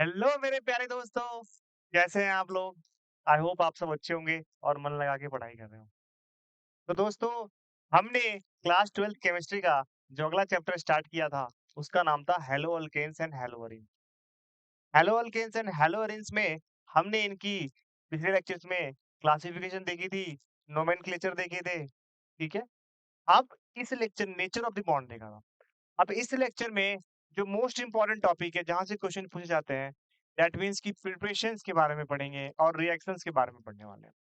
Hello मेरे प्यारे दोस्तों, कैसे हैं आप लोग? आई होप आप सब अच्छे होंगे और मन लगा के पढ़ाई कर रहे हो। तो दोस्तों, हमने क्लास 12th केमिस्ट्री का जो अगला चैप्टर स्टार्ट किया था, उसका नाम था haloalkanes and haloarene. Haloalkanes and haloarenes में हमने इनकी पिछले लेक्चर्स में क्लासिफिकेशन देखी थी, नोमेनक्लेचर देखे थे, ठीक है? अब इस lecture nature of the bond देखा था। अब इस लेक्चर में जो मोस्ट इम्पोर्टेंट टॉपिक है जहाँ से क्वेश्चन पूछे जाते हैं, दैट मीन्स की प्रिपरेशंस के बारे में पढ़ेंगे और रिएक्शंस के बारे में पढ़ने वाले हैं।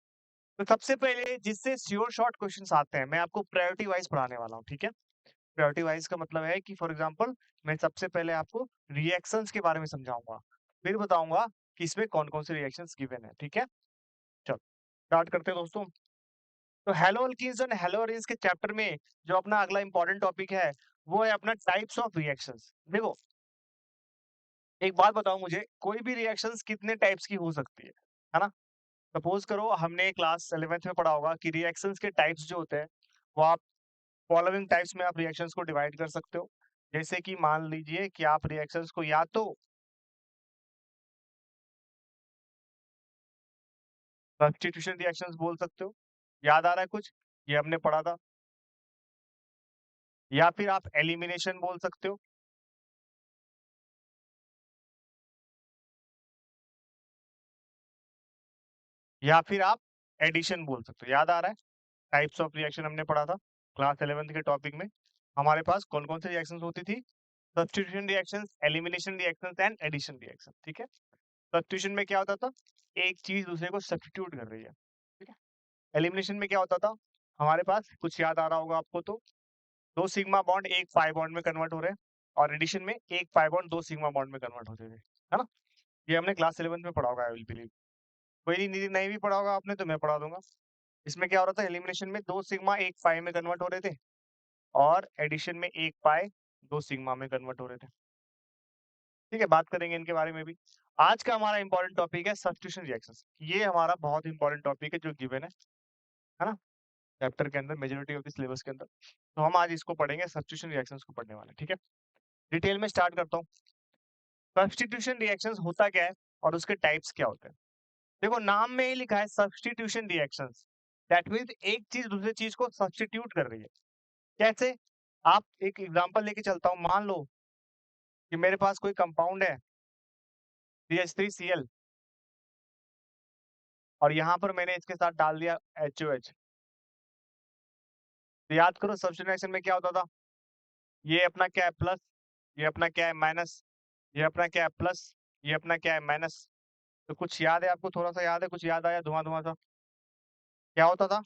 तो सबसे पहले जिससे श्योर शॉर्ट क्वेश्चंस आते हैं, मैं आपको प्रायोरिटी वाइज पढ़ाने वाला हूँ, ठीक है? प्रायोरिटी वाइज का मतलब है कि फॉर एग्जांपल मैं सबसे पहले आपको रिएक्शंस के बारे में समझाऊंगा, फिर बताऊंगा कि इसमें कौन-कौन से रिएक्शंस गिवन है, ठीक है? चलो स्टार्ट करते हैं दोस्तों। तो hello alkenes and hello arenes के चैप्टर में जो अपना अगला इंपॉर्टेंट टॉपिक है, वो है अपना टाइप्स ऑफ रिएक्शंस। देखो, एक बात बताओ मुझे, कोई भी रिएक्शंस कितने टाइप्स की हो सकती है ना? सपोज करो हमने क्लास 11th में पढ़ा होगा कि रिएक्शंस के टाइप्स जो होते हैं, वो आप फॉलोइंग टाइप्स में आप रिएक्शंस को डिवाइड कर सकते हो। जैसे कि मान लीजिए कि आप रिएक्शंस को या तो सब्स्टिट्यूशन रिएक्शंस बोल सकते हो, याद आ रहा है कुछ? ये हमने पढ़ा था। या फिर आप एलिमिनेशन बोल सकते हो, या फिर आप एडिशन बोल सकते हो। याद आ रहा है? टाइप्स ऑफ रिएक्शन हमने पढ़ा था क्लास 11th के टॉपिक में। हमारे पास कौन-कौन सी रिएक्शंस होती थी? Substitution reactions, elimination reactions and addition reaction, ठीक है? सब्स्टिट्यूशन में क्या होता था? एक चीज दूसरे को सब्स्टिट्यूट कर रही है, ठीक है? एलिमिनेशन में क्या होता था? हमारे पास कुछ याद आ रहा होगा आपको तो, 2 सिग्मा बॉन्ड एक पाई बॉन्ड में कन्वर्ट हो रहे हैं और एडिशन में एक पाई बॉन्ड 2 सिग्मा बॉन्ड में कन्वर्ट होते थे, है ना? ये हमने क्लास 11th में पढ़ा होगा आई विल बिलीव। कोई नहीं भी पढ़ा होगा आपने तो मैं पढ़ा दूंगा। इसमें क्या हो रहा था? एलिमिनेशन में 2 सिग्मा एक पाई में कन्वर्ट हो रहे थे और एडिशन में एक पाई 2 सिग्मा में कन्वर्ट हो रहे थे। ठीक है, बात करेंगे इनके बारे में भी। आज का हमारा इंपॉर्टेंट टॉपिक है सब्स्टिट्यूशन रिएक्शंस। ये हमारा बहुत इंपॉर्टेंट टॉपिक है जो गिवन है ना? चैप्टर के अंदर मेजॉरिटी ऑफ द सिलेबस के अंदर। तो हम आज इसको पढ़ेंगे, सब्स्टिट्यूशन रिएक्शंस को पढ़ने वाले हैं, ठीक है? डिटेल में स्टार्ट करता हूँ। सब्स्टिट्यूशन रिएक्शंस होता क्या है और उसके टाइप्स क्या होते हैं? देखो, नाम में ही लिखा है सब्स्टिट्यूशन रिएक्शंस। दैट मीन्स एक चीज दूसरी चीज को सब्स्टिट्यूट कर रही है। कैसे? आप एक एग्जांपल लेके चलता हूँ। मान लो कि मेरे पास कोई कंपाउंड है CH3Cl और यहाँ पर मैंने इसके साथ डाल दिया HOH। तो याद करो सब्स्टिट्यूशन रिएक्शन में क्या होता था? ये अपना क्या है प्लस, ये अपना क्या है माइनस, ये अपना क्या है प्लस, ये अपना क्या है माइनस। तो कुछ याद है आपको? थोड़ा सा याद है? कुछ याद आया धुआं धुआं सा? क्या होता था?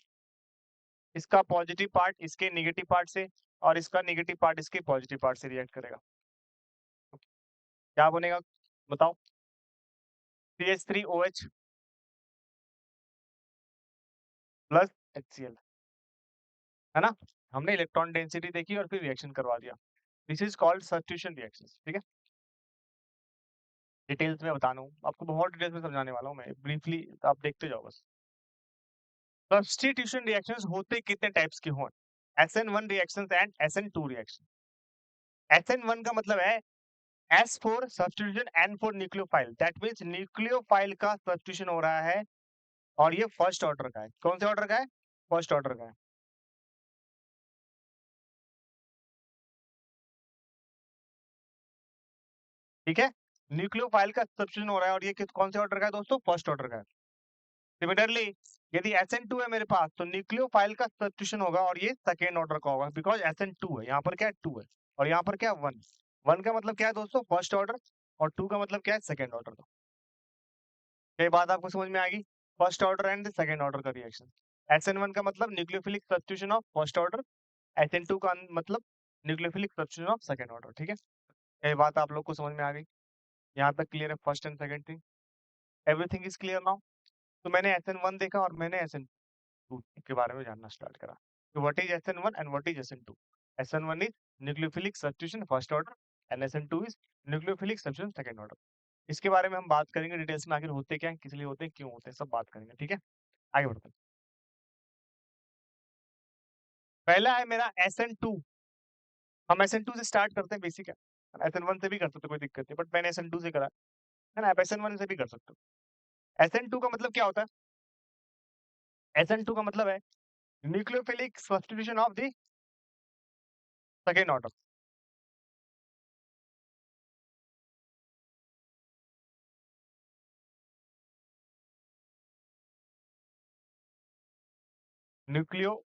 इसका पॉजिटिव पार्ट इसके नेगेटिव पार्ट से और इसका नेगेटिव पार्ट इसके पॉजिटिव पार्ट से रिएक्ट करेगा। क्या बनेगा बताओ? CH3OH प्लस HCl, है ना? हमने इलेक्ट्रॉन डेंसिटी देखी और फिर रिएक्शन करवा दिया। This is called substitution reaction, ठीक है? डिटेल्स में बताना हूँ आपको, बहुत डिटेल्स में समझाने वाला हूँ मैं, ब्रीफली आप देखते जाओ बस। सब्स्टिट्यूशन रिएक्शंस होते कितने टाइप्स के हों? SN1 reactions and SN2 reaction. SN1 का मतलब है S for substitution, N for nucleophile. That means nucleophile का सब्स्टिट्यूशन हो रहा है और ये फर्स्ट ऑर्डर का है। कौन से ऑर्डर का है? फर्स्ट ऑर्डर का है, ठीक है? न्यूक्लियोफाइल का सब्स्टिट्यूशन हो रहा है और ये कौन से ऑर्डर का है दोस्तों? फर्स्ट ऑर्डर का है। सिमिलरली यदि SN2 है मेरे पास तो न्यूक्लियोफाइल का सब्स्टिट्यूशन होगा और ये सेकेंड ऑर्डर का होगा, बिकॉज SN2 है। यहाँ पर क्या है? 2 है और यहाँ पर क्या है? 1। 1 का मतलब क्या है दोस्तों? First order. और 2 का मतलब क्या है? सेकेंड ऑर्डर का। ये बात आपको समझ में आ गई? First order and second order का रिएक्शन। SN1 का मतलब nucleophilic substitution of first order, SN2 का मतलब nucleophilic substitution of second order, ठीक है? ये बात आप लोग को समझ में आ गई? यहाँ तक क्लियर है first and second thing? Everything is clear now? तो मैंने SN1 देखा और मैंने SN2 के बारे में जानना स्टार्ट करा। तो what is SN1 and what is SN2? SN1 is nucleophilic substitution first order and SN2 is nucleophilic substitution second order. इसके बारे में हम बात करेंगे डिटेल्स में, आखिर होते क्या हैं, किस लिए होते हैं, क्यों होते हैं, सब बात करेंगे, ठीक है? आगे बढ़ते हैं। पहला है मेरा SN2। हम SN2 से स्टार्ट करते हैं, बेसिक है। SN1 से भी कर सकते, कोई दिक्कत नहीं, बट मैंने SN2 से करा। है ना? आप SN1 से भी कर सकते हो। SN2 का मतलब क्या होता है? SN2 का मतलब है nucleophilic substitution of the second order. Nucleophilic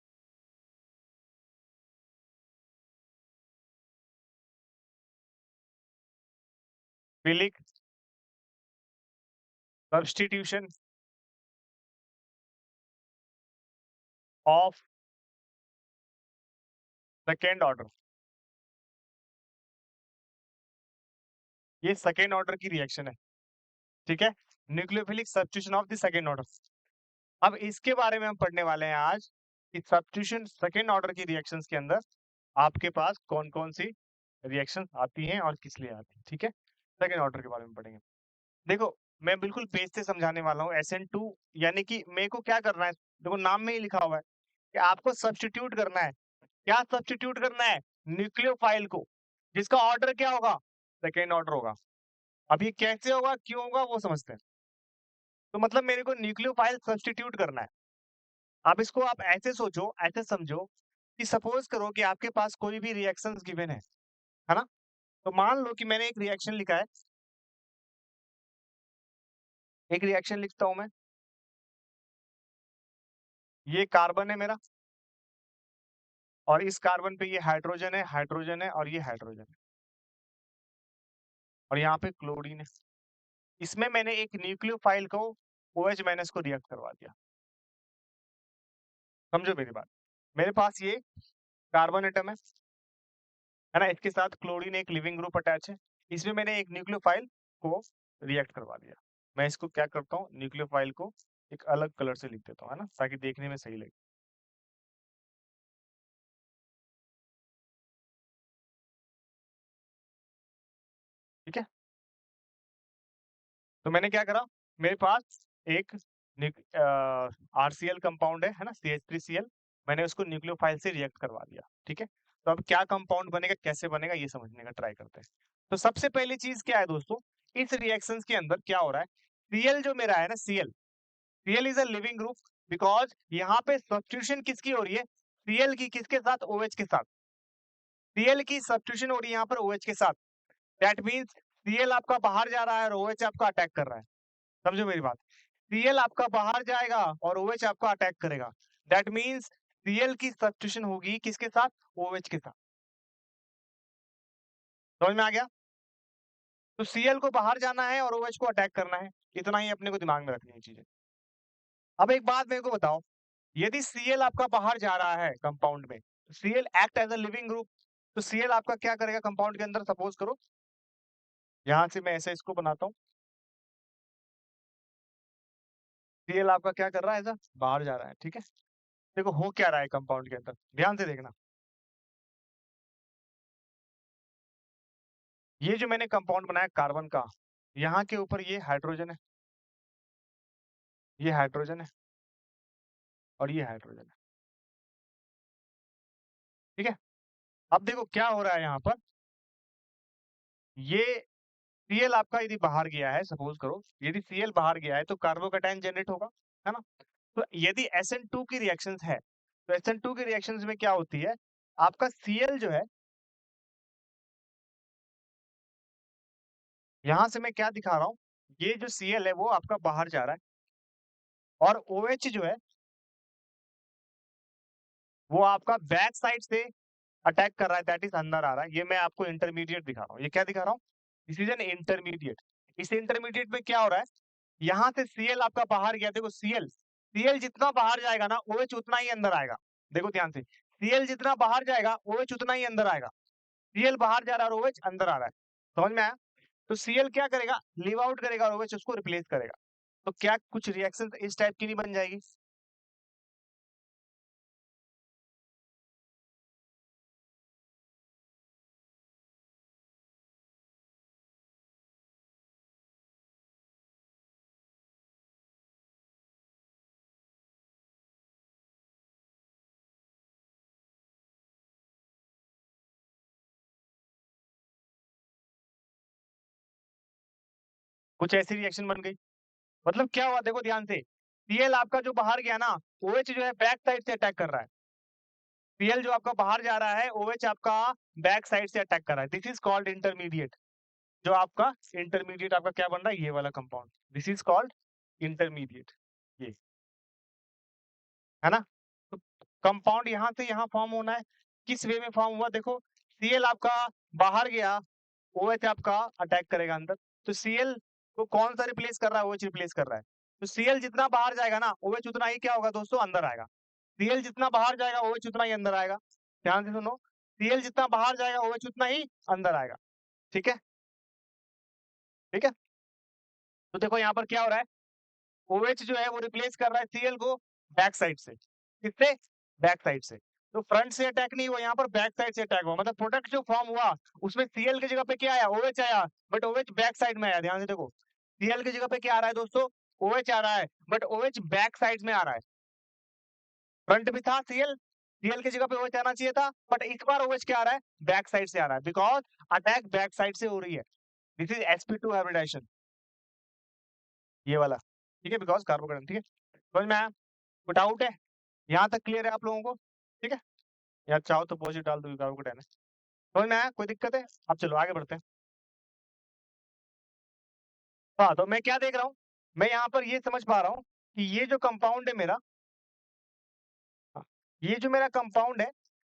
substitution of second order. ये सेकेंड ऑर्डर की रिएक्शन है, ठीक है? Nucleophilic substitution of the second order. अब इसके बारे में हम पढ़ने वाले हैं आज कि सब्स्टिट्यूशन सेकेंड ऑर्डर की रिएक्शंस के अंदर आपके पास कौन-कौन सी रिएक्शंस आती हैं और किस लिए आती हैं, ठीक है? सेकेंड ऑर्डर के बारे में पढ़ेंगे। देखो, मैं बिल्कुल पेज से समझाने वाला हूँ। SN2 यानी कि मेरे को क्या करना है, देखो नाम में ही लिखा हुआ है कि आपको सब्स्टिट्यूट करना है। क्या सब्स्टिट्यूट करना है? न्यूक्लियोफाइल को, जिसका ऑर्डर क्या होगा? सेकेंड ऑर्डर होगा। अब ये कैसे होगा, क्यों होगा, वो समझते हैं। तो मतलब मेरे को न्यूक्लियोफाइल सब्स्टिट्यूट करना है। अब इसको आप ऐसे सोचो, ऐसे समझो कि सपोज करो कि आपके पास कोई भी रिएक्शंस गिवन है ना? तो मान लो कि मैंने एक रिएक्शन लिखा है, एक रिएक्शन लिखता हूं मैं, ये कार्बन है मेरा और इस कार्बन पे ये हाइड्रोजन है और ये हाइड्रोजन है और यहाँ पे क्लोरीन है। इसमें मैंने एक न्यूक्लियोफाइल को OH माइनस को रिएक्ट करवा दिया। समझो मेरी बात, मेरे पास ये कार्बन एटम है ना, इसके साथ क्लोरीन एक लिविंग ग्रुप अटैच है। इसमें मैंने एक न्यूक्लियोफाइल को रिएक्ट करवा दिया। मैं इसको क्या करता हूँ, न्यूक्लियोफाइल को एक अलग कलर से लिख देता हूँ, है ना, ताकि देखने में सही लगे। ठीक है, तो मैंने क्या करा, मेरे पास एक RCl कंपाउंड है ना, CH3Cl, मैंने उसको न्यूक्लियोफाइल से रिएक्ट करवा दिया। ठीक है, तो अब क्या कंपाउंड बनेगा, कैसे बनेगा, ये समझने का ट्राई करते हैं। तो सबसे पहली चीज क्या है दोस्तों, इस रिएक्शंस के अंदर क्या हो रहा है, Cl जो मेरा है ना, Cl is a leaving group, because यहाँ पे सब्स्टिट्यूशन किसकी हो रही है, Cl की, किसके साथ, OH के साथ। Cl की सब्स्टिट्यूशन हो रही है यहाँ पर OH के साथ। दैट मीन्स Cl आपका बाहर जा रहा है और OH आपका अटैक कर रहा है। समझो मेरी बात, Cl आपका बाहर जाएगा और OH आपका अटैक करेगा। दैट मीन्स Cl की सब्स्टिट्यूशन होगी किसके साथ, OH के साथ। समझ में आ गया? तो Cl को बाहर जाना है और OH को अटैक करना है, इतना ही अपने को दिमाग में रखनी है चीजें। अब एक बात मेरे को बताओ, यदि Cl आपका बाहर जा रहा है कंपाउंड में, Cl act as a leaving group, तो Cl आपका क्या करेगा कंपाउंड के अंदर, सपोज करो यहां से मैं ऐसे इसको बनाता हूँ, Cl आपका क्या कर रहा है, ऐसा बाहर जा रहा है। ठीक है, देखो हो क्या रहा है कंपाउंड के अंदर, ध्यान से देखना। ये जो मैंने कंपाउंड बनाया कार्बन का, यहाँ के ऊपर ये हाइड्रोजन है, ये हाइड्रोजन है और ये हाइड्रोजन है। ठीक है, अब देखो क्या हो रहा है यहाँ पर, ये Cl आपका यदि बाहर गया है, सपोज करो यदि Cl बाहर गया है तो कार्बोकैटायन जनरेट होगा, है ना? तो यदि SN2 की रिएक्शंस है, तो SN2 की रिएक्शंस में क्या होती है, आपका Cl जो है, यहां से मैं क्या दिखा रहा हूं, ये जो Cl है वो आपका बाहर जा रहा है और OH जो है वो आपका बैक साइड से अटैक कर रहा है, दैट इज अंदर आ रहा है। ये मैं आपको इंटरमीडिएट दिखा रहा हूँ, ये क्या दिखा रहा हूँ, दिस इज एन इंटरमीडिएट। इस इंटरमीडिएट में क्या हो रहा है, यहाँ से Cl आपका बाहर गया, देखो Cl जितना बाहर जाएगा ना, OH उतना ही अंदर आएगा। देखो ध्यान से, Cl जितना बाहर जाएगा OH उतना ही अंदर आएगा। Cl बाहर जा रहा है और OH अंदर आ रहा है, समझ में आया? तो Cl क्या करेगा, लीव आउट करेगा और OH उसको रिप्लेस करेगा। तो क्या कुछ रिएक्शन इस टाइप की नहीं बन जाएगी? कुछ ऐसी रिएक्शन बन गई। मतलब क्या हुआ देखो ध्यान से, Cl आपका जो बाहर गया ना, OH जो है बैक साइड से अटैक कर रहा है। Cl जो आपका बाहर जा रहा है, OH आपका बैक साइड से अटैक कर रहा है। This is called intermediate. जो आपका इंटरमीडिएट आपका क्या बन रहा है, ये वाला compound, this is called intermediate. ये है ना। तो कंपाउंड यहाँ से यहाँ फॉर्म होना है, किस वे में फॉर्म हुआ देखो, Cl आपका बाहर गया, OH आपका अटैक करेगा अंदर, तो Cl को कौन सा रिप्लेस कर रहा है, OH रिप्लेस कर रहा है। तो Cl जितना बाहर जाएगा ना, OH उतना ही क्या होगा दोस्तों, अंदर आएगा। Cl जितना बाहर जाएगा, OH उतना ही अंदर आएगा। ध्यान से सुनो, Cl जितना बाहर जाएगा, OH उतना ही अंदर आएगा। ठीक है, ठीक है। तो देखो यहाँ पर क्या हो रहा है, OH जो है वो रिप्लेस कर रहा है Cl को बैक साइड से। किससे, बैक साइड से। तो फ्रंट से अटैक नहीं हुआ, यहाँ पर बैक साइड से अटैक हुआ। मतलब प्रोडक्ट जो फॉर्म हुआ उसमें Cl की जगह पे क्या आया, OH आया, बट OH बैक साइड में आया। ध्यान से देखो, Cl की जगह पे क्या आ रहा है दोस्तों, OH आ रहा है, बट OH बैक साइड में आ रहा है। फ्रंट भी था Cl की जगह पे OH आना चाहिए था, बट इस बार OH क्या आ रहा है, बैक साइड से आ रहा है, बिकॉज अटैक बैक साइड से हो रही है। दिस इज sp2 हाइब्रिडाइजेशन, ये वाला। ठीक है, बिकॉज कार्बोकेटाइन। ठीक है, समझ में आया, कोई डाउट है, यहाँ तक क्लियर है आप लोगों को। ठीक है, या चाहो तो पॉजिटिव डाल दो, कार्बोकेटाइन है। समझ में आया, कोई दिक्कत है। अब चलो आगे बढ़ते हैं। हाँ, तो मैं क्या देख रहा हूँ, मैं यहाँ पर ये समझ पा रहा हूँ कि ये जो कंपाउंड है मेरा, हाँ, ये जो मेरा कंपाउंड है,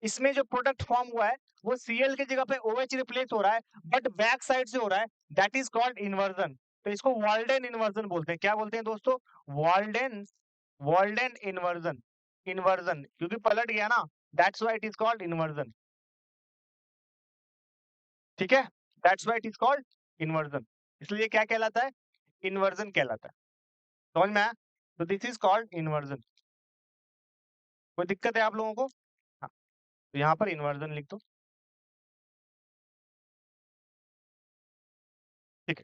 इसमें जो प्रोडक्ट फॉर्म हुआ है वो Cl की जगह पे OH रिप्लेस हो रहा है, बट बैक साइड से हो रहा है। That is called inversion. तो इसको वाल्डेन इन्वर्जन बोलते हैं। क्या बोलते हैं दोस्तों, वाल्डेन, वाल्डेन इन्वर्जन। इन्वर्जन क्योंकि पलट गया ना, that's why it is called inversion. ठीक है, that's why it is called inversion. इसलिए क्या कहलाता है, इन्वर्जन कहलाता है। समझ में आया, तो दिस इज कॉल्ड इन्वर्जन। कोई दिक्कत है आप लोगों को। हाँ, तो यहाँ पर इन्वर्जन लिख दो। ठीक है,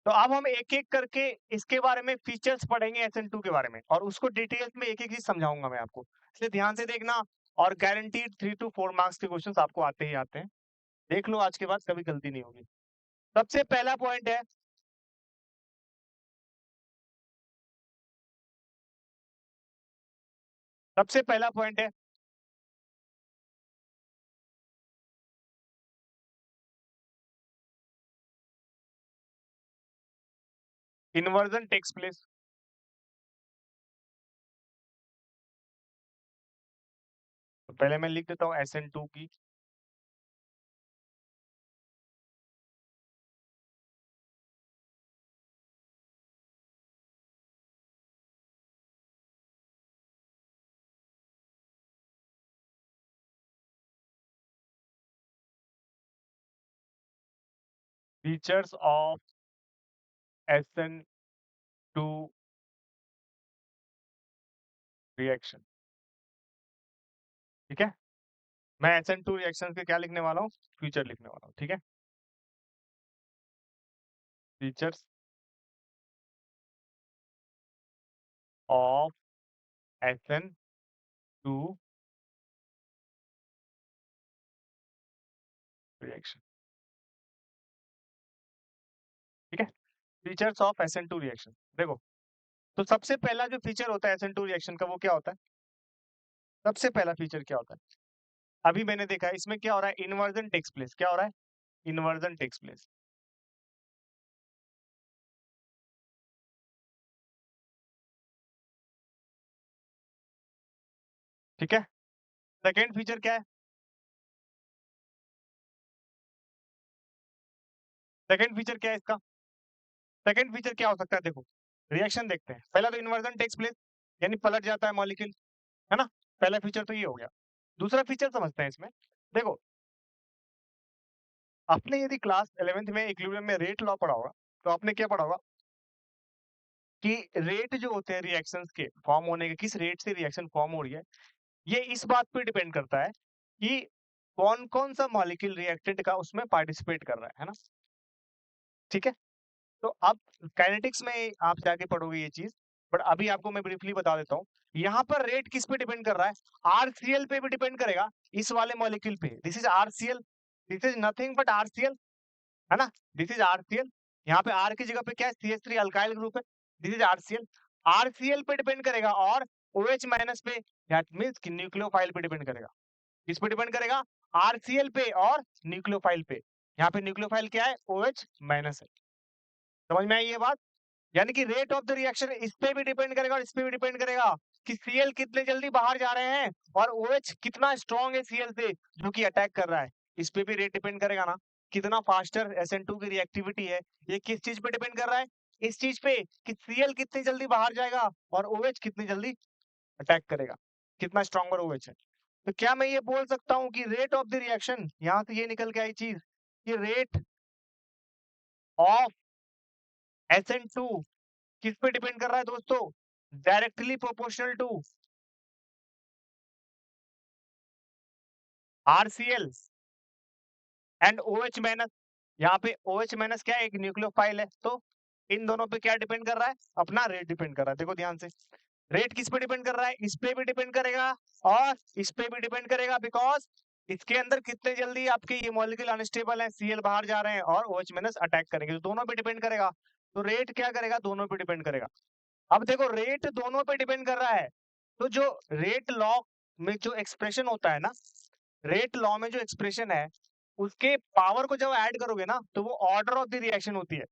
तो अब हम एक एक करके इसके बारे में फीचर्स पढ़ेंगे SN2 के बारे में, और उसको डिटेल्स में एक एक चीज समझाऊंगा मैं आपको, इसलिए ध्यान से देखना। और गारंटीड 3 to 4 मार्क्स के क्वेश्चंस आपको आते ही आते हैं। देख लो, आज के बाद कभी गलती नहीं होगी। सबसे पहला पॉइंट है, सबसे पहला पॉइंट है इन्वर्जन टेक्स प्लेस। तो पहले मैं लिख देता हूँ SN2 की फीचर्स ऑफ SN2 रिएक्शन। ठीक है, मैं SN2 रिएक्शन के क्या लिखने वाला हूँ, फीचर लिखने वाला हूँ। ठीक है, फीचर्स ऑफ SN2 रिएक्शन। ठीक है, फीचर्स ऑफ SN2 रिएक्शन। देखो, तो सबसे पहला जो फीचर होता है SN2 रिएक्शन का, वो क्या होता है, सबसे पहला फीचर क्या होता है, अभी मैंने देखा है इसमें क्या हो रहा है, इन्वर्जन टेक्स प्लेस। क्या हो रहा है, इन्वर्जन टेक्स प्लेस। ठीक है, सेकेंड फीचर क्या है, सेकेंड फीचर क्या है इसका, सेकेंड फीचर क्या हो सकता है, देखो रिएक्शन देखते हैं। पहला तो इन्वर्जन टेक्स प्लेस, यानी पलट जाता है मॉलिक्यूल, है ना। पहला फीचर तो ये हो गया। दूसरा फीचर समझते हैं इसमें। देखो, आपने यदि क्लास 11th में इक्विलिब्रियम में रेट लॉ पढ़ा होगा, तो आपने क्या पढ़ा होगा कि रेट जो होते हैं रिएक्शंस के फॉर्म होने के, किस रेट से रिएक्शन फॉर्म हो रही है, ये इस बात पे डिपेंड करता है कि कौन कौन सा मॉलिक्यूल रिएक्टेंट का उसमें पार्टिसिपेट कर रहा है ना। ठीक है, तो अब काइनेटिक्स में आप जाके पढ़ोगे ये चीज, बट अभी आपको मैं ब्रीफली बता देता हूँ। यहाँ पर रेट किस पे डिपेंड कर रहा है, RCl पे भी डिपेंड करेगा, इस वाले मॉलिक्यूल पे। This is RCl, this is nothing but RCl, है ना, दिस इज RCl। यहाँ पे R की जगह पे क्या है, CH3 अल्काइल ग्रुप है, दिस इज RCl। RCl पे डिपेंड करेगा और OH माइनस पे, दैट मींस कि न्यूक्लियोफाइल पे डिपेंड करेगा। किस पे डिपेंड करेगा? RCl पे और न्यूक्लियोफाइल पे। यहाँ पे न्यूक्लियोफाइल क्या है? OH माइनस है। समझ में आई ये बात? यानी कि रेट ऑफ द रिएक्शन इस पे भी डिपेंड करेगा और इस पे भी डिपेंड करेगा कि Cl कितने जल्दी बाहर जा रहे हैं और OH कितना स्ट्रॉन्ग है Cl से जो कि अटैक कर रहा है। इस पे भी रेट डिपेंड करेगा ना, कितना फास्टर SN2 की रिएक्टिविटी है। ये किस चीज पे डिपेंड कर रहा है? इस चीज पे कि Cl कितनी जल्दी बाहर जाएगा और OH कितनी जल्दी अटैक करेगा, कितना स्ट्रॉन्गर OH है। तो क्या मैं ये बोल सकता हूँ कि रेट ऑफ द रिएक्शन, यहां से ये निकल के आई चीज कि रेट ऑफ SN2 किस पे डिपेंड कर रहा है दोस्तों? Directly proportional to RCl and OH minus. यहाँ पे OH माइनस क्या है? एक न्यूक्लियोफाइल है। तो इन दोनों पे क्या डिपेंड कर रहा है? अपना रेट डिपेंड कर रहा है। देखो ध्यान से, रेट किस पे डिपेंड कर रहा है? इस पे भी डिपेंड करेगा और इस पे भी डिपेंड करेगा, बिकॉज इसके अंदर कितने जल्दी आपके ये मॉलिक्यूल अनस्टेबल है, Cl बाहर जा रहे हैं और OH माइनस अटैक करेंगे, तो दोनों पे डिपेंड करेगा। तो रेट क्या करेगा? दोनों पे डिपेंड करेगा। अब देखो, रेट दोनों पे डिपेंड कर रहा है, तो जो रेट लॉ में जो एक्सप्रेशन होता है ना, रेट लॉ में जो एक्सप्रेशन है उसके पावर को जब ऐड करोगे ना तो वो ऑर्डर ऑफ द रिएक्शन होती है।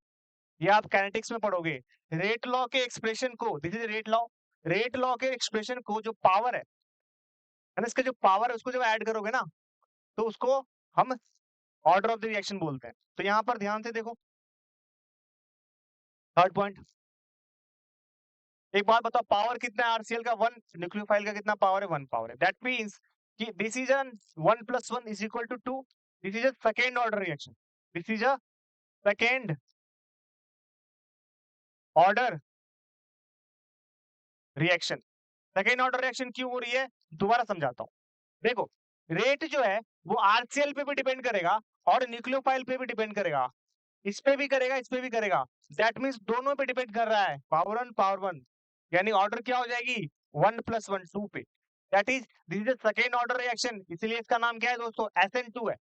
ये आप काइनेटिक्स में पढ़ोगे। रेट लॉ के एक्सप्रेशन को, this is rate law, rate law के एक्सप्रेशन को जो पावर है ना, इसका जो पावर है उसको जब ऐड करोगे ना तो उसको हम ऑर्डर ऑफ द रिएक्शन बोलते हैं। तो यहाँ पर ध्यान से देखो, थर्ड पॉइंट, एक बात बताओ, पावर कितना है आरसीएल का? 1। न्यूक्लियोफाइल का कितना पावर है? 1 पावर है। दैट मींस कि this is an 1 + 1 = 2। This is a second order reaction, this is a second order reaction. Second order reaction क्यों हो रही है? दोबारा समझाता हूँ। देखो, रेट जो है वो आरसीएल पे भी डिपेंड करेगा और न्यूक्लियोफाइल पे भी डिपेंड करेगा, इस पे भी करेगा, इस पे भी करेगा। दैट मींस दोनों पे डिपेंड कर रहा है, पावर 1, यानी ऑर्डर क्या हो जाएगी? 1 + 1 2 पे। That is this is second order reaction, इसलिए इसका नाम क्या है दोस्तों? SN2 है।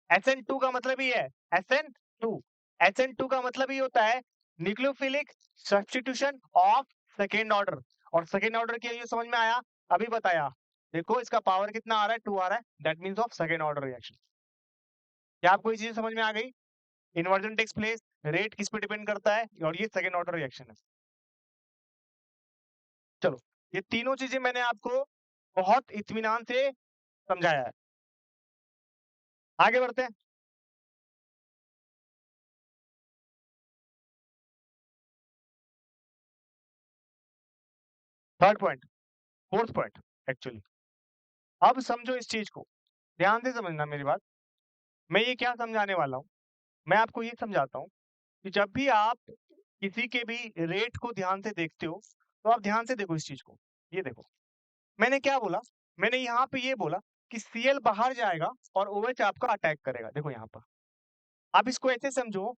SN2 का मतलब ही है SN2। SN2 का मतलब ही होता है nucleophilic substitution of second order. और सेकेंड ऑर्डर के लिए समझ में आया, अभी बताया। देखो इसका पावर कितना आ रहा है? 2 आ रहा है, that means of second order reaction. क्या आपको ये चीज समझ में आ गई? इन्वर्जन टेक्स प्लेस, रेट किस पे डिपेंड करता है और ये सेकेंड ऑर्डर रिएक्शन है। चलो, ये तीनों चीजें मैंने आपको बहुत इत्मीनान से समझाया है। आगे बढ़ते हैं। Third point, fourth point actually. अब समझो इस चीज को, ध्यान से समझना मेरी बात। मैं ये क्या समझाने वाला हूँ? मैं आपको ये समझाता हूँ कि जब भी आप किसी के भी रेट को ध्यान से देखते हो तो आप ध्यान से देखो इस चीज को। ये देखो, मैंने क्या बोला? मैंने यहाँ पे ये बोला कि Cl बाहर जाएगा और OH आपका अटैक करेगा। देखो यहाँ पर आप इसको ऐसे समझो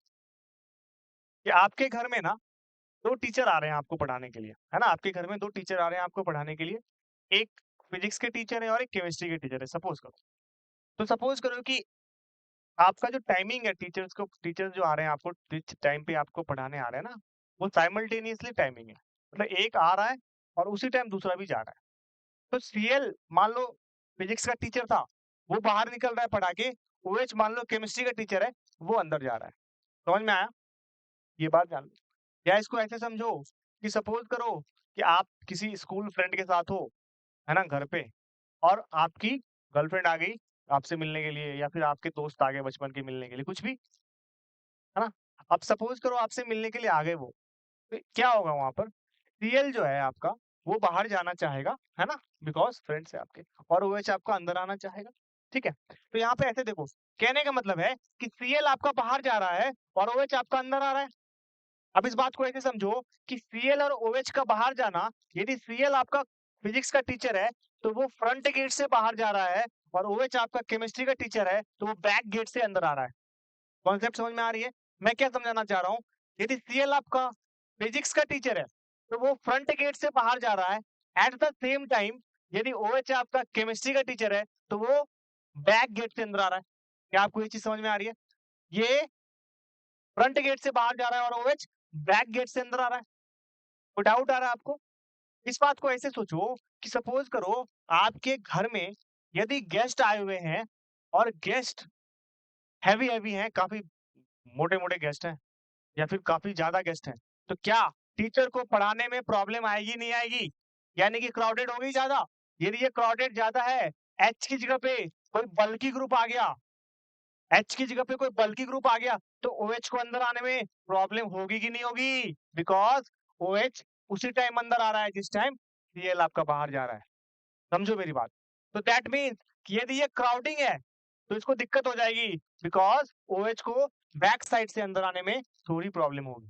कि आपके घर में ना 2 टीचर आ रहे हैं आपको पढ़ाने के लिए, है ना? आपके घर में 2 टीचर आ रहे हैं आपको पढ़ाने के लिए। एक फिजिक्स के टीचर है और एक केमिस्ट्री के टीचर है, सपोज करो। तो सपोज करो कि आपका जो टाइमिंग है, टीचर्स जो आ रहे हैं आपको जिस टाइम पे आपको पढ़ाने आ रहे हैं ना, वो साइमल्टेनियसली टाइमिंग है। मतलब एक आ रहा है और उसी टाइम दूसरा भी जा रहा है। तो Cl मान लो फिजिक्स का टीचर था, वो बाहर निकल रहा है पढ़ा के, OH मान लो केमिस्ट्री का टीचर है, वो अंदर जा रहा है। समझ में आया? ये बात जान लो। या इसको ऐसे समझो कि सपोज करो कि आप किसी स्कूल फ्रेंड के साथ हो, है ना, घर पे, और आपकी गर्लफ्रेंड आ गई आपसे मिलने के लिए, या फिर आपके दोस्त आ गए बचपन के मिलने के लिए, कुछ भी, है ना? अब सपोज करो आपसे मिलने के लिए आ गए वो, तो क्या होगा वहां पर? Cl जो है आपका, वो बाहर जाना चाहेगा, है ना, बिकॉज फ्रेंड्स है आपके, और OH आपका अंदर आना चाहेगा। ठीक है, तो यहाँ पे ऐसे देखो, कहने का मतलब है कि Cl आपका बाहर जा रहा है और OH आपका अंदर आ रहा है। अब इस बात को ऐसे समझो कि Cl और OH का बाहर जाना, यदि Cl आपका फिजिक्स का टीचर है तो वो फ्रंट गेट से बाहर जा रहा है, और OH आपका केमिस्ट्री का टीचर है तो वो बैक गेट से अंदर आ रहा है। कॉन्सेप्ट समझ में आ रही है? मैं क्या समझाना चाह रहा हूँ, यदि Cl आपका फिजिक्स का टीचर है तो वो फ्रंट गेट से बाहर जा रहा है। एट द सेम टाइम यदि OH आपका केमिस्ट्री का टीचर है तो वो बैक गेट से अंदर आ रहा है। क्या आपको ये चीज समझ में आ रही है? ये फ्रंट गेट से बाहर जा रहा है और OH बैक गेट से अंदर आ रहा है। कोई डाउट आ रहा है आपको? इस बात को ऐसे सोचो कि सपोज करो आपके घर में यदि गेस्ट आए हुए हैं और गेस्ट हैवी हैं, काफी मोटे-मोटे गेस्ट हैं या फिर काफी ज़्यादा गेस्ट हैं, तो क्या टीचर को पढ़ाने में प्रॉब्लम आएगी, नहीं आएगी? यानी कि क्राउडेड हो गई ज़्यादा? यदि ये क्राउडेड ज़्यादा है, H की जगह पे कोई बल्की ग्रुप आ गया, H की जगह पे कोई बल्की ग्रुप आ गया, तो OH को अंदर आने में प्रॉब्लम होगी कि नहीं होगी? बिकॉज़ OH उसी टाइम अंदर आ रहा है जिस टाइम Cl आपका बाहर जा रहा है। समझो मेरी बात। तो दैट मीन्स कि यदि ये क्राउडिंग है, तो इसको दिक्कत हो जाएगी बिकॉज़ OH को बैक साइड से अंदर आने में थोड़ी प्रॉब्लम होगी।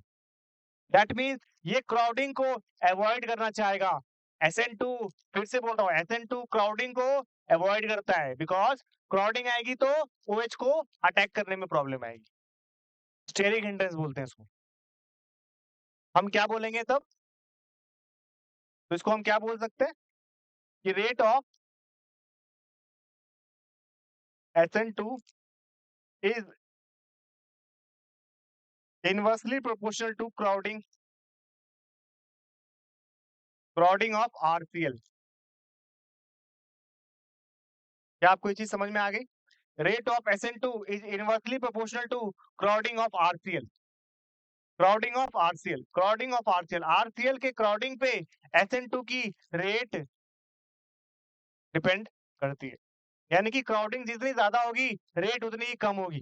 दैट मीन्स ये क्राउडिंग को अवॉइड करना चाहेगा। SN2 फिर से बोल रहा हूँ SN2 क्राउडिंग को अवॉइड करता है बिकॉज़ क्राउडिंग आएगी तो OH को अटैक करने में प्रॉब्लम आएगी। स्टेरिक हिंड्रेंस बोलते हैं इसको। हम क्या बोलेंगे तब? तो इसको हम क्या बोल सकते हैं कि rate of SN2 is inversely proportional to crowding of RCl। क्या आपको ये चीज समझ में आ गई? Rate of SN2 is inversely proportional to crowding of RCl। Crowding of RCl, RCl के क्राउडिंग पे SN2 की रेट डिपेंड करती है। यानी कि क्राउडिंग जितनी ज्यादा होगी रेट उतनी ही कम होगी।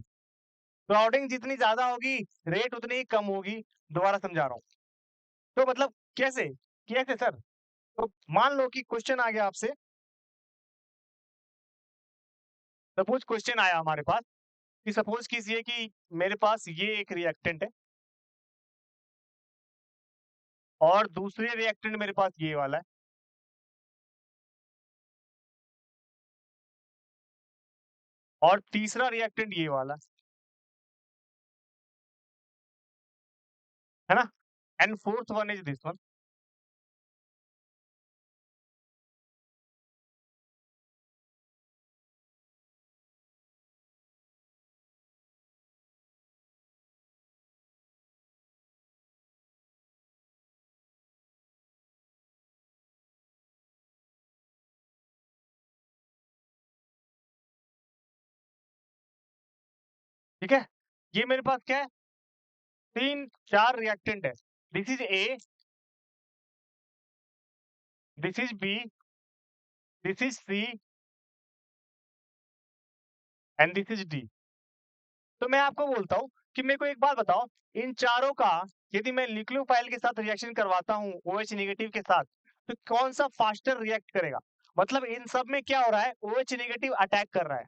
क्राउडिंग जितनी ज्यादा होगी रेट उतनी ही कम होगी। दोबारा समझा रहा हूँ। तो मतलब कैसे कैसे सर? तो मान लो कि क्वेश्चन आ गया आपसे, सपोज क्वेश्चन आया हमारे पास कि सपोज कीजिए कि मेरे पास ये एक रिएक्टेंट है और दूसरे रिएक्टेंट मेरे पास ये वाला है और तीसरा रिएक्टेंट ये वाला है ना, and fourth one is this one. ठीक है, ये मेरे पास क्या है, तीन चार रिएक्टेंट है। This is A, this is B, this is C and this is D. तो मैं आपको बोलता हूँ कि मेरे को एक बात बताओ, इन चारों का यदि मैं न्यूक्लियोफाइल के साथ रिएक्शन करवाता हूँ OH नेगेटिव के साथ, तो कौन सा फास्टर रिएक्ट करेगा? मतलब इन सब में क्या हो रहा है, OH नेगेटिव अटैक कर रहा है।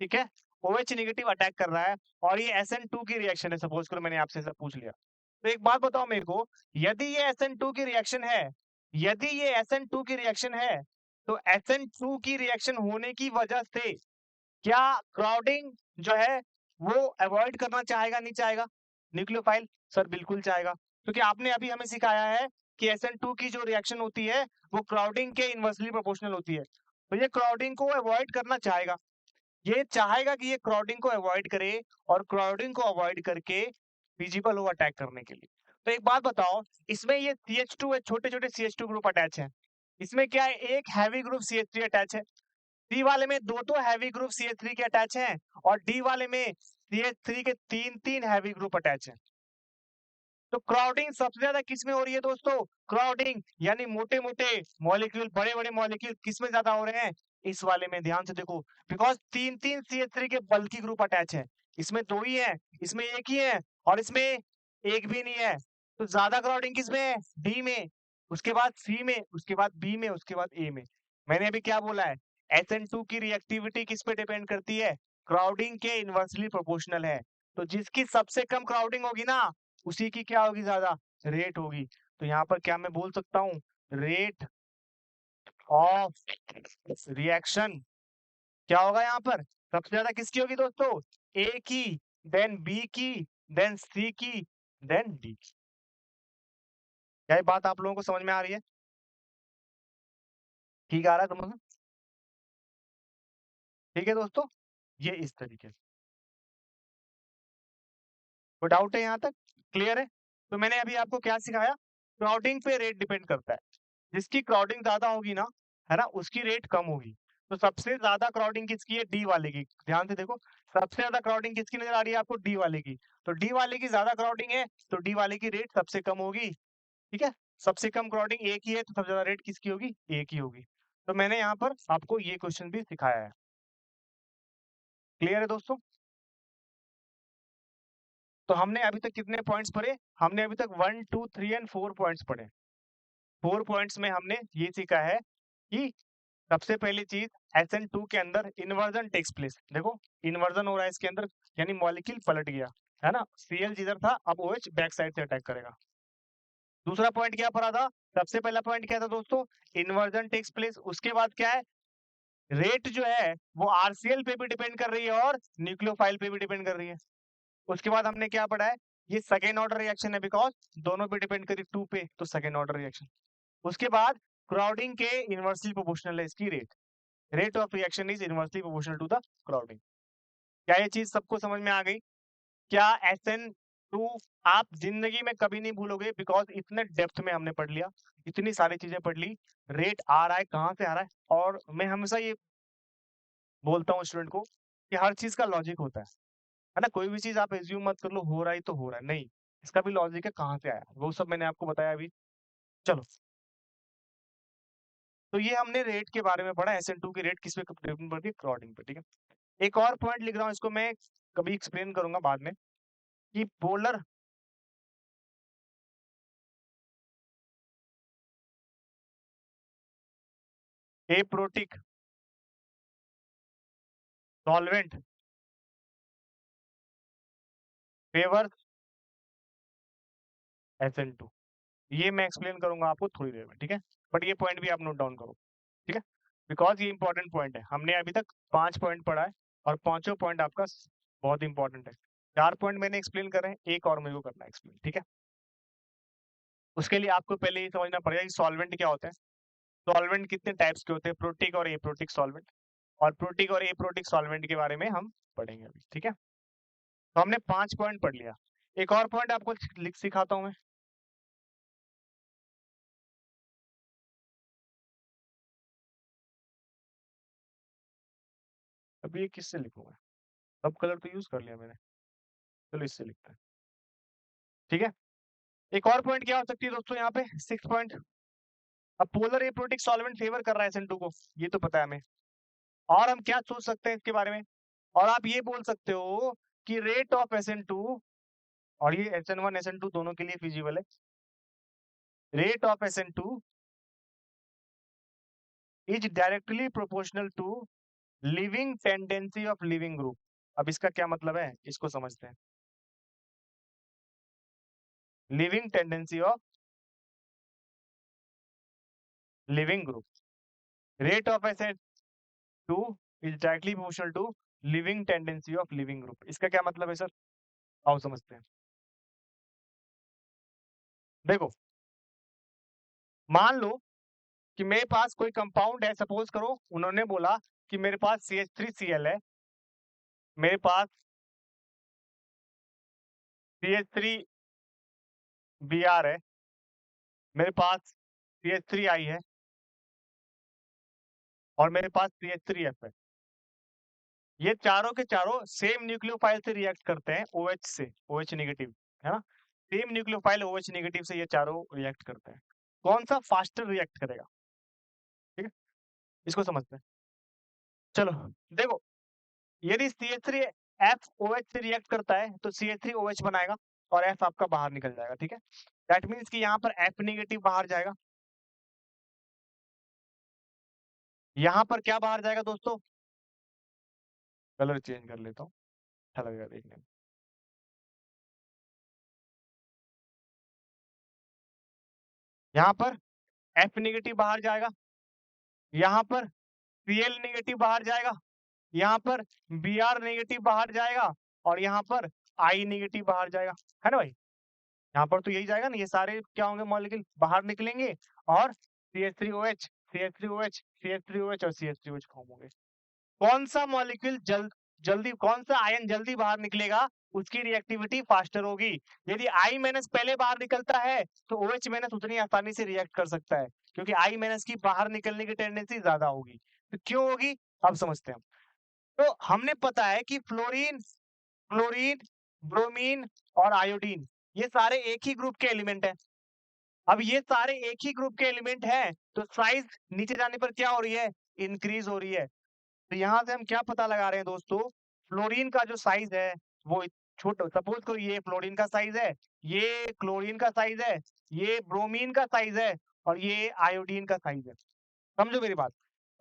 ठीक है, OH नेगेटिव अटैक कर रहा है और ये SN2 की रिएक्शन है। सपोज करो मैंने आपसे सब पूछ लिया, तो एक बात बताओ मेरे को, यदि ये SN2 की रिएक्शन है, यदि ये SN2 की रिएक्शन है, तो SN2 की रिएक्शन होने की वजह से क्या क्राउडिंग जो है वो अवॉइड करना चाहेगा, नहीं चाहेगा न्यूक्लियोफाइल? सर बिल्कुल चाहेगा, क्योंकि आपने अभी हमें सिखाया है कि SN2 की जो रिएक्शन होती है वो क्राउडिंग के इनवर्सली प्रोपोर्शनल होती है। तो ये क्राउडिंग को अवॉइड करना चाहेगा, ये चाहेगा कि ये क्राउडिंग को अवॉइड करे और क्राउडिंग को अवॉइड करके विजिबल हो अटैक करने के लिए। तो एक बात बताओ, इसमें ये CH2 है, छोटे छोटे CH2 ग्रुप अटैच है, इसमें क्या है, एक हैवी ग्रुप CH3 अटैच है। डी वाले में दो तो हैवी ग्रुप CH3 के अटैच हैं और डी वाले में CH3 के तीन तीन हैवी ग्रुप अटैच हैं। तो क्राउडिंग सबसे ज्यादा किस में हो रही है दोस्तों? क्राउडिंग यानी मोटे मोटे मॉलिक्यूल, बड़े बड़े मॉलिक्यूल किस में ज्यादा हो रहे हैं? इस वाले में। ध्यान से देखो, बिकॉज तीन तीन CH3 के बल्कि ग्रुप अटैच है, इसमें दो ही है, इसमें एक ही है और इसमें एक भी नहीं है। तो ज्यादा क्राउडिंग किस में है? डी में, उसके बाद सी में, उसके बाद बी में, उसके बाद ए में। मैंने अभी क्या बोला है, SN2 की रिएक्टिविटी किस पे डिपेंड करती है? क्राउडिंग के इनवर्सली प्रोपोर्शनल है। तो जिसकी सबसे कम क्राउडिंग होगी ना, उसी की क्या होगी, ज्यादा रेट होगी। तो यहाँ पर क्या मैं बोल सकता हूँ, रेट ऑफ रिएक्शन क्या होगा यहाँ पर? सबसे ज्यादा किसकी होगी दोस्तों? ए की, देन बी की, देन सी की, देन डी की। क्या ये बात आप लोगों को समझ में आ रही है? ठीक आ रहा है तुम लोग? ठीक है दोस्तों, ये इस तरीके से। कोई डाउट है यहाँ तक? क्लियर है? तो मैंने अभी आपको क्या सिखाया, क्राउडिंग पे रेट डिपेंड करता है। जिसकी क्राउडिंग ज्यादा होगी ना, है ना, उसकी रेट कम होगी। तो सबसे ज्यादा क्राउडिंग किसकी है? डी वाले की। ध्यान से देखो, सबसे ज्यादा क्राउडिंग किसकी नजर आ रही है आपको? डी वाले की। तो डी वाले की ज्यादा क्राउडिंग है, तो डी वाले की रेट सबसे कम होगी। ठीक है, सबसे कम क्राउडिंग एक ही है, तो सबसे ज्यादा रेट किसकी होगी? एक ही होगी। तो मैंने यहाँ पर आपको ये क्वेश्चन भी सिखाया है। क्लियर है दोस्तों? तो हमने अभी तक कितने पॉइंट्स पढ़े? हमने अभी तक 1 2 3 एंड 4 पॉइंट्स पढ़े। 4 पॉइंट्स में हमने ये सीखा है कि सबसे पहली चीज, SN2 के अंदर इन्वर्जन टेक्स प्लेस। देखो, इन्वर्जन हो रहा है इसके अंदर, यानी मॉलिक्यूल पलट गया, है ना। Cl जिधर था, अब OH बैक साइड से अटैक करेगा। दूसरा पॉइंट क्या पढ़ा था? सबसे पहला पॉइंट क्या था दोस्तों? Inversion takes place. उसके बाद क्या है? रेट जो है वो RCl पे भी डिपेंड कर रही है और न्यूक्लियोफाइल पे भी डिपेंड कर रही है। उसके बाद हमने क्या पढ़ा है? ये सेकेंड ऑर्डर रिएक्शन है, बिकॉज दोनों पे डिपेंड करी 2 पे, तो सेकेंड ऑर्डर रिएक्शन। उसके बाद क्राउडिंग के इनवर्सली प्रोपोर्शनल है इसकी rate. Rate of reaction is inversely proportional to the crowding. क्या ये चीज सबको समझ में आ गई? क्या SN2 आप जिंदगी में कभी नहीं भूलोगे, बिकॉज इतने डेप्थ में हमने पढ़ लिया, इतनी सारी चीजें पढ़ ली। रेट आ रहा है, कहाँ से आ रहा है? और मैं हमेशा ये बोलता हूँ स्टूडेंट को कि हर चीज का लॉजिक होता है ना। कोई भी चीज आप एज्यूम मत कर लो हो रहा है तो हो रहा है, नहीं, इसका भी लॉजिक है, कहाँ से आया वो सब मैंने आपको बताया अभी। चलो, तो ये हमने रेट के बारे में पढ़ा, SN2 की रेट किस पे डिपेंड करती है? क्राउडिंग पे। ठीक है, एक और पॉइंट लिख रहा हूँ, इसको मैं कभी एक्सप्लेन करूंगा बाद में, कि polar aprotic solvent favours SN2। ये मैं एक्सप्लेन करूंगा आपको थोड़ी देर में, ठीक है। बट ये पॉइंट भी आप नोट डाउन करो, ठीक है, बिकॉज ये इंपॉर्टेंट पॉइंट है। हमने अभी तक 5 पॉइंट पढ़ा है, और पांचों पॉइंट आपका बहुत इंपॉर्टेंट है। 4 पॉइंट मैंने एक्सप्लेन कर रहे हैं, एक और मेरे को करना है एक्सप्लेन, ठीक है। उसके लिए आपको पहले ये समझना पड़ेगा कि सॉल्वेंट क्या होते हैं। सॉल्वेंट कितने टाइप्स के होते हैं? प्रोटिक और एप्रोटिक सॉल्वेंट। और प्रोटिक और एप्रोटिक सॉल्वेंट के बारे में हम पढ़ेंगे अभी, ठीक है। तो हमने 5 पॉइंट पढ़ लिया। एक और पॉइंट आपको लिख सिखाता हूं मैं। अभी ये किससे लिखूंगा? सब कलर तो यूज कर लिया मैंने, चलो इससे लिखते हैं, ठीक है। एक और पॉइंट क्या हो सकती है दोस्तों यहाँ पे? 6 पॉइंट। अब पोलर एप्रोटिक सॉल्वेंट फेवर कर रहा है SN2 को, ये तो पता है हमें। और हम क्या सोच सकते हैं इसके बारे में? और आप ये बोल सकते हो कि रेट ऑफ SN2, और ये SN1 SN2 दोनों के लिए फिजिबल है, rate of SN2 is directly proportional to leaving tendency of leaving group. अब इसका क्या मतलब है, इसको समझते हैं। Leaving tendency of leaving group, rate of SN2 is directly proportional to leaving tendency of leaving group. इसका क्या मतलब है सर? आओ समझते हैं। देखो, मान लो कि मेरे पास कोई कंपाउंड है, सपोज करो उन्होंने बोला कि मेरे पास CH3Cl है, मेरे पास CH3Br है, मेरे पास CH3I है, और मेरे पास CH3F है। ये चारों के चारों सेम न्यूक्लियोफाइल से रिएक्ट करते हैं, OH से, OH नेगेटिव, है ना। सेम न्यूक्लियोफाइल OH नेगेटिव से ये चारों रिएक्ट करते हैं। कौन सा फास्टर रिएक्ट करेगा? ठीक है, इसको समझते हैं। चलो, देखो, यदि CH3FOH से रिएक्ट करता है तो CH3OH बनाएगा, और F आपका बाहर निकल जाएगा, ठीक है। दैट मीन्स कि यहाँ पर F नेगेटिव बाहर जाएगा, यहाँ पर क्या बाहर जाएगा दोस्तों? कलर चेंज कर लेता हूँ, अच्छा लगेगा देखने में। यहाँ पर F नेगेटिव बाहर जाएगा, यहाँ पर Cl नेगेटिव बाहर जाएगा, यहाँ पर Br नेगेटिव बाहर जाएगा, और यहाँ पर I नेगेटिव बाहर जाएगा, है ना भाई। यहाँ पर तो यही जाएगा ना, ये सारे क्या होंगे? मॉलिक्यूल बाहर निकलेंगे, और CH3OH CH3OH CH3OH और CH3OH फॉर्म होंगे। कौन सा मॉलिक्यूल जल्दी कौन सा आयन जल्दी बाहर निकलेगा? उसकी रिएक्टिविटी फास्टर होगी। यदि I माइनस पहले बाहर निकलता है तो OH माइनस उतनी आसानी से रिएक्ट कर सकता है, क्योंकि I माइनस की बाहर निकलने की टेंडेंसी ज्यादा होगी। तो क्यों होगी, अब समझते हैं। तो हमने पता है कि फ्लोरीन, क्लोरीन, ब्रोमीन और आयोडीन ये सारे एक ही ग्रुप के एलिमेंट हैं। अब ये सारे एक ही ग्रुप के एलिमेंट हैं, तो साइज नीचे जाने पर क्या हो रही है, इंक्रीज हो रही है। तो यहाँ से हम क्या पता लगा रहे हैं दोस्तों, फ्लोरीन का जो साइज है वो छोटा, सपोज करो ये फ्लोरीन का साइज है, ये क्लोरीन का साइज है, ये ब्रोमीन का साइज है और ये आयोडीन का साइज है। समझो मेरी बात।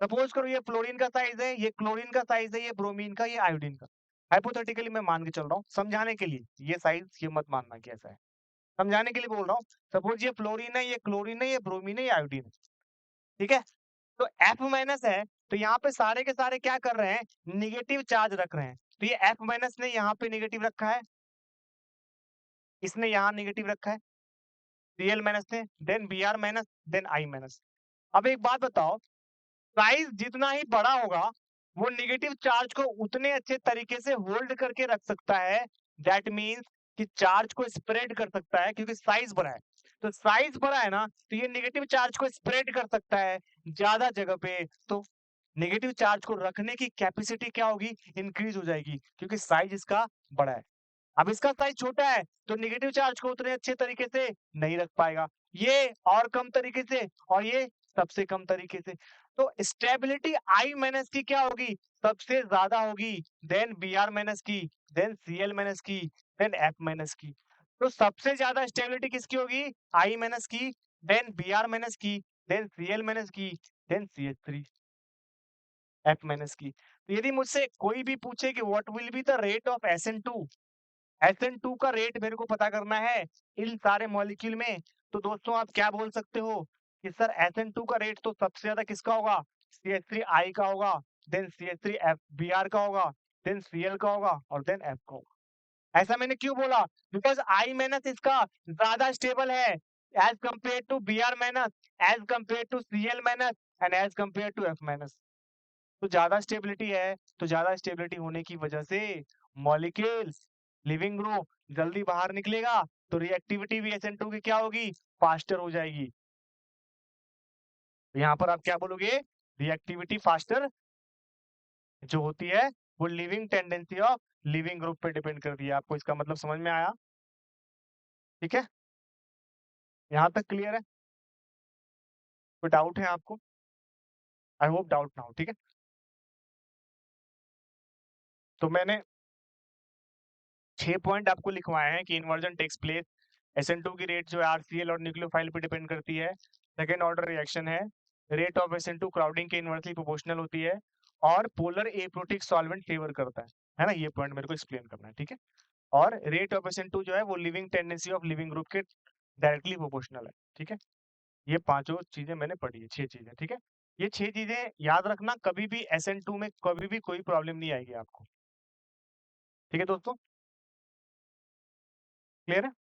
सपोज करो ये फ्लोरीन का साइज है, ये क्लोरीन का साइज है, ये ब्रोमीन का, ये आयोडीन का। हाइपोथेटिकली मैं मान के चल रहा हूँ समझाने के लिए, ये साइज ये मत मानना कि ऐसा है, समझाने के लिए बोल रहा हूँ। सपोज ये फ्लोरीन है, ये क्लोरीन है, ये ब्रोमीन है, ये आयोडीन है, ठीक है। तो F माइनस है, तो यहाँ पे सारे के सारे क्या कर रहे हैं, निगेटिव चार्ज रख रहे हैं। तो ये F माइनस ने यहाँ पे निगेटिव रखा है, इसने यहाँ निगेटिव रखा है, Cl माइनस ने, then Br minus, then I minus. अब एक बात बताओ, साइज जितना ही बड़ा होगा वो निगेटिव चार्ज को उतने अच्छे तरीके से होल्ड करके रख सकता है। दैट मीन्स कि चार्ज को स्प्रेड कर सकता है, क्योंकि साइज बड़ा है। तो साइज बड़ा है ना, तो ये निगेटिव चार्ज को स्प्रेड कर सकता है ज्यादा जगह पे। तो नेगेटिव चार्ज को रखने की कैपेसिटी क्या होगी, इंक्रीज हो जाएगी, क्योंकि साइज इसका बड़ा है। अब इसका साइज छोटा है तो नेगेटिव चार्ज को उतने अच्छे तरीके से नहीं रख पाएगा, ये और कम तरीके से और ये सबसे कम तरीके से। तो स्टेबिलिटी I माइनस की क्या होगी, सबसे ज्यादा होगी, देन Br माइनस की, देन Cl माइनस की, देन F माइनस की। तो सबसे ज्यादा स्टेबिलिटी किसकी होगी, I माइनस की, देन Br माइनस की, देन Cl माइनस की, देन CH3 F माइनस की। तो यदि मुझसे कोई भी पूछे कि what will be the rate of SN2, SN2 का रेट मेरे को पता करना है इन सारे मॉलिक्यूल में, तो दोस्तों आप क्या बोल सकते हो कि सर SN2 का रेट तो सबसे ज्यादा किसका होगा, CH3I का होगा, देन CH3Br का होगा, देन Cl का होगा और देन F का होगा। ऐसा मैंने क्यों बोला, बिकॉज I माइनस इसका ज्यादा स्टेबल है as compared to Br minus, as compared to Cl minus and as compared to F minus. तो ज्यादा स्टेबिलिटी है, तो ज्यादा स्टेबिलिटी होने की वजह से मॉलिक्यूल्स, लिविंग ग्रुप जल्दी बाहर निकलेगा, तो रिएक्टिविटी भी SN2 की क्या होगी, फास्टर हो जाएगी। यहाँ पर आप क्या बोलोगे, रिएक्टिविटी फास्टर जो होती है वो living tendency of leaving group पे डिपेंड करती है। आपको इसका मतलब समझ में आया, ठीक है, यहाँ तक क्लियर है, कोई डाउट है आपको, आई होप डाउट ना हो, ठीक है। तो मैंने 6 पॉइंट आपको लिखवाए हैं कि इन्वर्जन टेक्स प्लेस, SN2 की रेट जो है RCl और न्यूक्लियोफाइल पे डिपेंड करती है, सेकेंड ऑर्डर रिएक्शन है, रेट ऑफ SN2 क्राउडिंग के इनवर्सली प्रोपोर्शनल होती है और पोलर एप्रोटिक सॉल्वेंट फेवर करता है ना, ये पॉइंट मेरे को एक्सप्लेन करना है, ठीक है। और रेट ऑफ SN2 जो है वो living tendency of leaving group के डायरेक्टली प्रोपोर्शनल है, ठीक है। ये पांचों चीजें मैंने पढ़ी है, 6 चीजें, ठीक है। ये 6 चीजें याद रखना, कभी भी SN2 में कभी भी कोई प्रॉब्लम नहीं आएगी आपको, ठीक है दोस्तों, क्लियर है।